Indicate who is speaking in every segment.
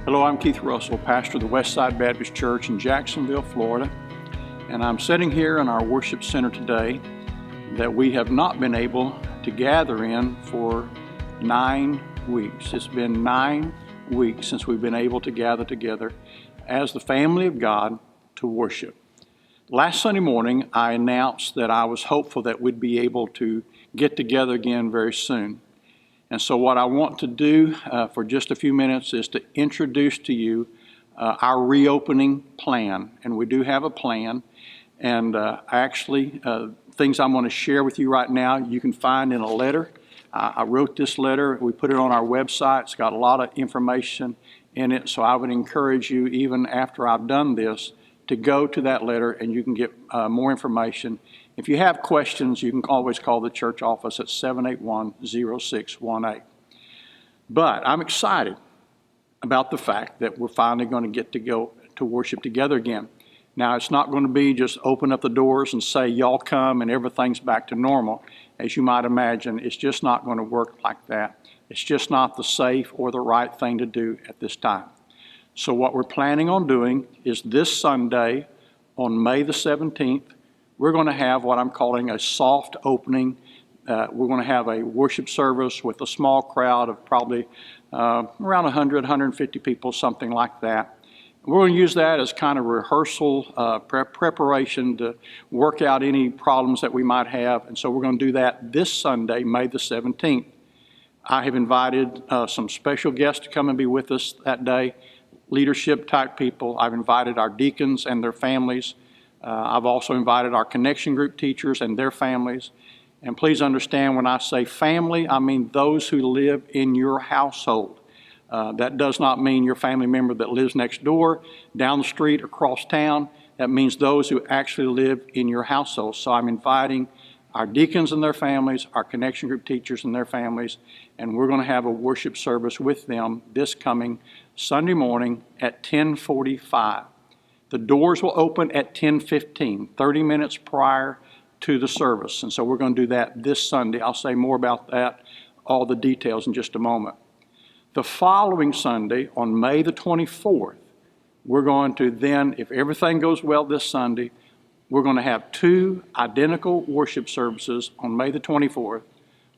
Speaker 1: Hello, I'm Keith Russell, pastor of the Westside Baptist Church in Jacksonville, Florida. And I'm sitting here in our worship center today that we have not been able to gather in for 9 weeks. It's been 9 weeks since we've been able to gather together as the family of God to worship. Last Sunday morning, I announced that I was hopeful that we'd be able to get together again very soon. And so what I want to do for just a few minutes is to introduce to you our reopening plan. And we do have a plan. And things I'm going to share with you right now, you can find in a letter. I wrote this letter. We put it on our website. It's got a lot of information in it. So I would encourage you, even after I've done this, to go to that letter and you can get more information. If you have questions, you can always call the church office at 781-0618. But I'm excited about the fact that we're finally going to get to go to worship together again. Now, it's not going to be just open up the doors and say, y'all come and everything's back to normal. As you might imagine, it's just not going to work like that. It's just not the safe or the right thing to do at this time. So what we're planning on doing is this Sunday on May the 17th, we're going to have what I'm calling a soft opening. We're going to have a worship service with a small crowd of probably around 100, 150 people, something like that. We're going to use that as kind of rehearsal, preparation to work out any problems that we might have. And so we're going to do that this Sunday, May the 17th. I have invited some special guests to come and be with us that day, leadership type people. I've invited our deacons and their families. I've also invited our connection group teachers and their families. And please understand, when I say family, I mean those who live in your household. That does not mean your family member that lives next door, down the street, across town. That means those who actually live in your household. So I'm inviting our deacons and their families, our connection group teachers and their families, and we're going to have a worship service with them this coming Sunday morning at 10:45. The doors will open at 10:15, 30 minutes prior to the service. And so we're going to do that this Sunday. I'll say more about that, all the details in just a moment. The following Sunday, on May the 24th, we're going to then, if everything goes well this Sunday, we're going to have 2 identical worship services on May the 24th.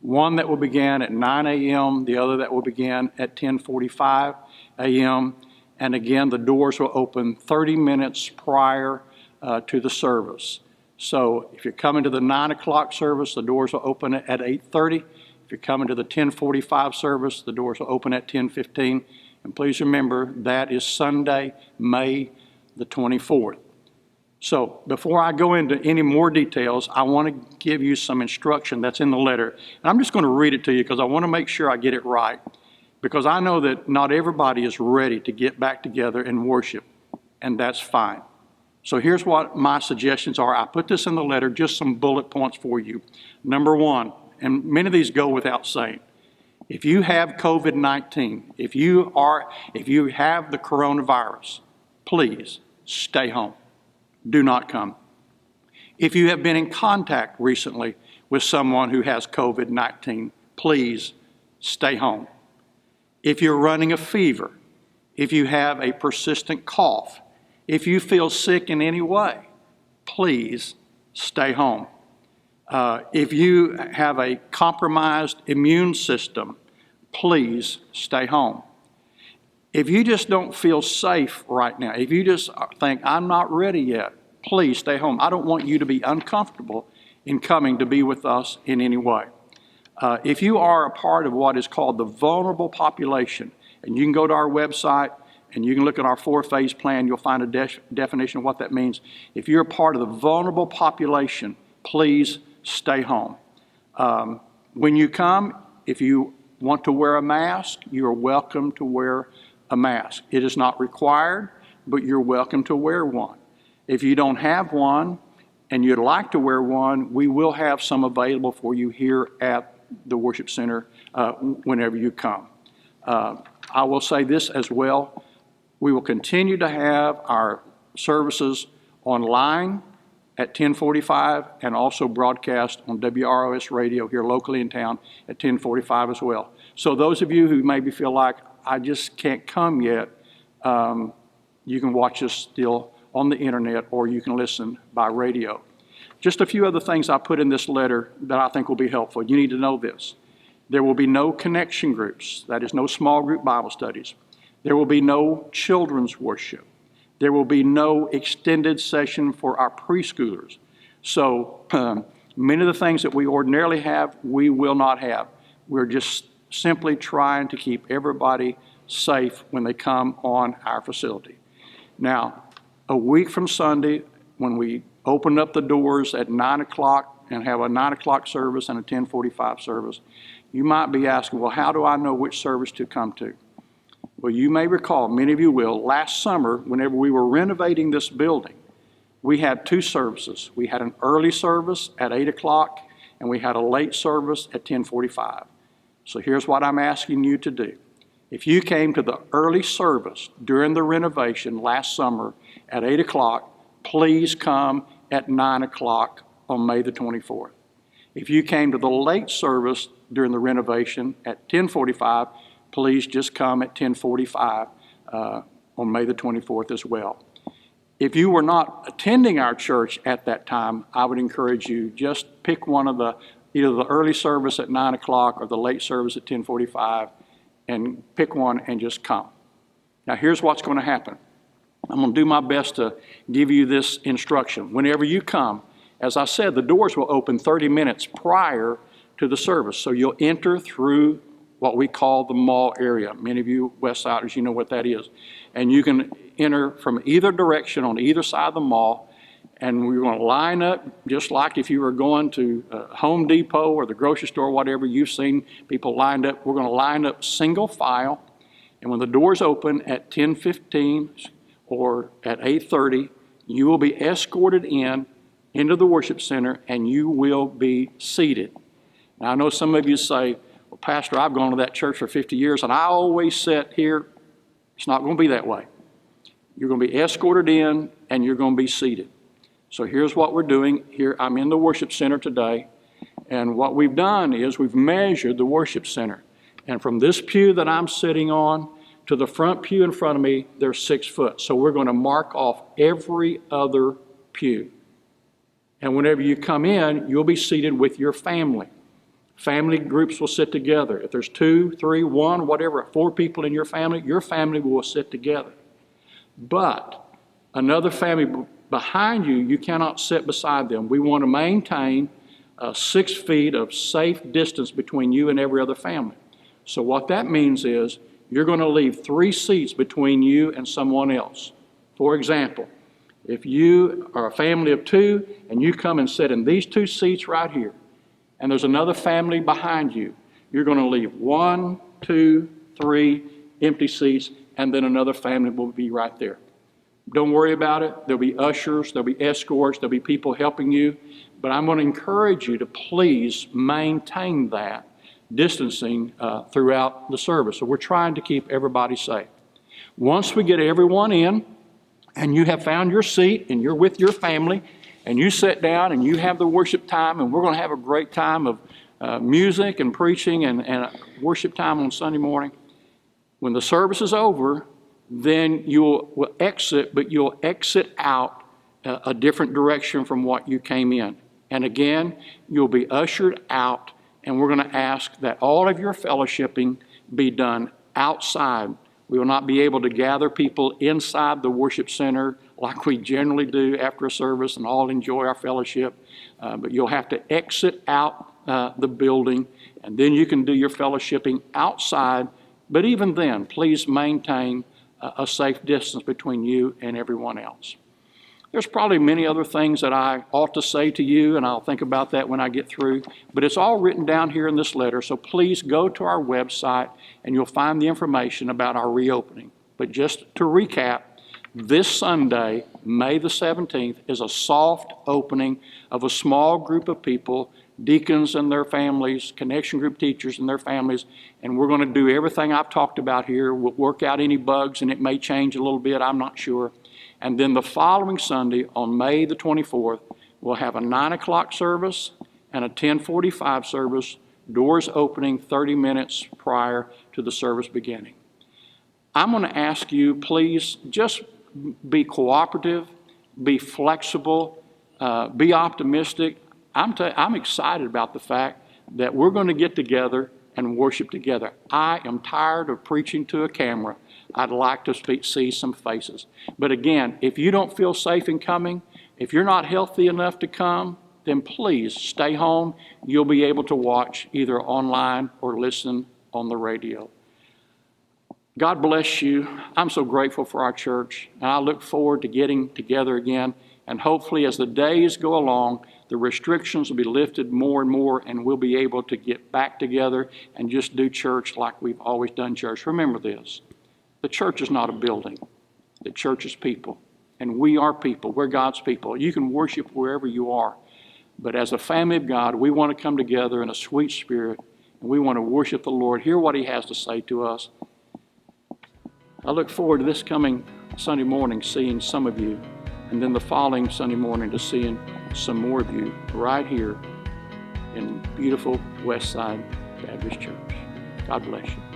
Speaker 1: One that will begin at 9 a.m., the other that will begin at 10:45 a.m., and again, the doors will open 30 minutes prior to the service. So if you're coming to the 9 o'clock service, the doors will open at 8:30. If you're coming to the 10:45 service, the doors will open at 10:15. And please remember, that is Sunday, May the 24th. So before I go into any more details, I want to give you some instruction that's in the letter. And I'm just going to read it to you because I want to make sure I get it right. Because I know that not everybody is ready to get back together and worship, and that's fine. So here's what my suggestions are. I put this in the letter, just some bullet points for you. Number 1, and many of these go without saying, if you have COVID-19, if you have the coronavirus, please stay home. Do not come. If you have been in contact recently with someone who has COVID-19, please stay home. If you're running a fever, if you have a persistent cough, if you feel sick in any way, please stay home. If you have a compromised immune system, please stay home. If you just don't feel safe right now, if you just think, I'm not ready yet, please stay home. I don't want you to be uncomfortable in coming to be with us in any way. If you are a part of what is called the vulnerable population, and you can go to our website and you can look at our 4-phase plan, you'll find a definition of what that means. If you're a part of the vulnerable population, please stay home. When you come, if you want to wear a mask, you're welcome to wear a mask. It is not required, but you're welcome to wear one. If you don't have one and you'd like to wear one, we will have some available for you here at the worship center whenever you come. I will say this as well. We will continue to have our services online at 10:45 and also broadcast on WROS radio here locally in town at 10:45 as well. So those of you who maybe feel like, I just can't come yet, You can watch us still on the internet, or you can listen by radio. Just a few other things I put in this letter that I think will be helpful. You need to know this. There will be no connection groups, that is, no small group Bible studies. There will be no children's worship. There will be no extended session for our preschoolers. So many of the things that we ordinarily have, we will not have. We're just simply trying to keep everybody safe when they come on our facility. Now, a week from Sunday, when we open up the doors at 9 o'clock and have a 9 o'clock service and a 10:45 service, you might be asking, well, how do I know which service to come to? Well, you may recall, many of you will, last summer, whenever we were renovating this building, we had two services. We had an early service at 8 o'clock, and we had a late service at 10:45. So here's what I'm asking you to do. If you came to the early service during the renovation last summer at 8 o'clock, please come at 9 o'clock on May the 24th. If you came to the late service during the renovation at 10:45, please just come at 10:45 on May the 24th as well. If you were not attending our church at that time, I would encourage you, just pick one of either the early service at 9 o'clock or the late service at 10:45, and pick one and just come. Now here's what's going to happen. I'm going to do my best to give you this instruction. Whenever you come, as I said, the doors will open 30 minutes prior to the service. So you'll enter through what we call the mall area. Many of you Westsiders, you know what that is. And you can enter from either direction on either side of the mall, and we're going to line up just like if you were going to Home Depot or the grocery store, whatever. You've seen people lined up. We're going to line up single file, and when the doors open at 10:15 or at 8:30, you will be escorted into the worship center, and you will be seated. Now, I know some of you say, well, Pastor, I've gone to that church for 50 years, and I always sit here. It's not going to be that way. You're going to be escorted in, and you're going to be seated. So here's what we're doing. Here, I'm in the worship center today, and what we've done is we've measured the worship center. And from this pew that I'm sitting on to the front pew in front of me, there's 6 foot. So we're going to mark off every other pew. And whenever you come in, you'll be seated with your family. Family groups will sit together. If there's 2, 3, 1, whatever, 4 people in your family will sit together. But another family behind you, you cannot sit beside them. We want to maintain 6 feet of safe distance between you and every other family. So what that means is you're going to leave 3 seats between you and someone else. For example, if you are a family of 2 and you come and sit in these 2 seats right here, and there's another family behind you, you're going to leave 1, 2, 3 empty seats, and then another family will be right there. Don't worry about it. There'll be ushers, there'll be escorts, there'll be people helping you, but I'm going to encourage you to please maintain that distancing throughout the service. So we're trying to keep everybody safe. Once we get everyone in, and you have found your seat, and you're with your family, and you sit down and you have the worship time, and we're going to have a great time of music and preaching and worship time on Sunday morning. When the service is over, then you will exit, but you'll exit out a different direction from what you came in. And again, you'll be ushered out, and we're going to ask that all of your fellowshipping be done outside. We will not be able to gather people inside the worship center like we generally do after a service and all enjoy our fellowship. But you'll have to exit out the building, and then you can do your fellowshipping outside. But even then, please maintain a safe distance between you and everyone else. There's probably many other things that I ought to say to you, and I'll think about that when I get through. But it's all written down here in this letter, so please go to our website and you'll find the information about our reopening. But just to recap, this Sunday, May the 17th, is a soft opening of a small group of people, deacons and their families, connection group teachers and their families, and we're going to do everything I've talked about here. We'll work out any bugs, and it may change a little bit, I'm not sure. And then the following Sunday, on May the 24th, we'll have a 9 o'clock service and a 10:45 service, doors opening 30 minutes prior to the service beginning. I'm going to ask you, please, just be cooperative, be flexible, be optimistic. I'm excited about the fact that we're going to get together and worship together. I am tired of preaching to a camera. I'd like to see some faces. But again, if you don't feel safe in coming, if you're not healthy enough to come, then please stay home. You'll be able to watch either online or listen on the radio. God bless you. I'm so grateful for our church, and I look forward to getting together again. And hopefully, as the days go along, the restrictions will be lifted more and more, and we'll be able to get back together and just do church like we've always done church. Remember this, the church is not a building. The church is people, and we are people. We're God's people. You can worship wherever you are, but as a family of God, we want to come together in a sweet spirit, and we want to worship the Lord, hear what He has to say to us. I look forward to this coming Sunday morning, seeing some of you, and then the following Sunday morning to seeing some more of you right here in beautiful Westside Baptist Church. God bless you.